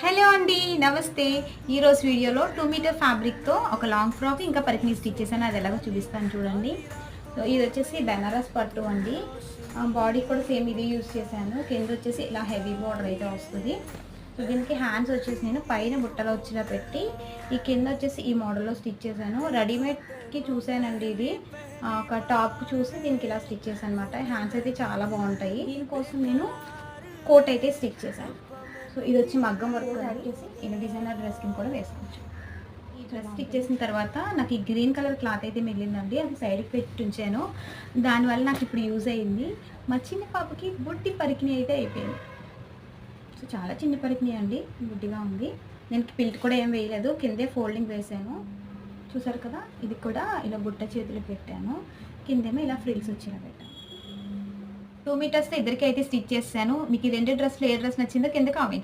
Hello అండి, నమస్తే. ఈరోజు వీడియోలో 2 మీటర్ ఫ్యాబ్రిక్తో ఒక లాంగ్ ఫ్రాక్ ఇంకా పరికిణి స్టిచ్ చేశాను. అది ఎలాగో చూపిస్తాను చూడండి. సో ఇది వచ్చేసి బెనారస్ పట్టు అండి. బాడీ కూడా సేమ్ ఇది యూజ్ చేశాను. కింద వచ్చేసి ఇలా హెవీ బార్డర్ అయితే వస్తుంది. సో దీనికి హ్యాండ్స్ వచ్చేసి నేను పైన బుట్టలో వచ్చేలా పెట్టి ఈ కింద వచ్చేసి ఈ మోడల్లో స్టిచ్ చేశాను. రెడీమేడ్కి చూశానండి ఇది. ఒక టాప్కి చూసి దీనికి ఇలా స్టిచ్ చేశాను అనమాట. హ్యాండ్స్ అయితే చాలా బాగుంటాయి. దీనికోసం నేను కోట్ అయితే స్టిచ్ చేశాను. సో ఇది వచ్చి మగ్గం వర్క్ యాడ్ చేసి ఇలా డిజైనర్ డ్రెస్ కింద కూడా వేసుకోవచ్చు. ఈ డ్రెస్ స్టిచ్ చేసిన తర్వాత నాకు ఈ గ్రీన్ కలర్ క్లాత్ అయితే మిగిలిందండి. అది సైడ్కి పెట్టి ఉంచాను. దానివల్ల నాకు ఇప్పుడు యూజ్ అయింది. మా చిన్న పాపకి బుడ్డి పరికిణి అయితే అయిపోయింది. సో చాలా చిన్న పరికిణి అండి, బుడ్డిగా ఉంది. నేను పిల్ట్ కూడా ఏం వేయలేదు, కిందే ఫోల్డింగ్ వేసాను. చూసారు కదా, ఇది కూడా ఇలా బుట్ట చేతులు పెట్టాను. కిందేమో ఇలా ఫ్రిల్స్ వచ్చేలా పెట్టాను. 2 మీటర్స్తో ఇద్దరికి అయితే స్టిచ్ చేశాను. మీకు ఈ 2 డ్రెస్లు ఏ డ్రెస్ నచ్చిందో కింద కామెంట్ చేయండి.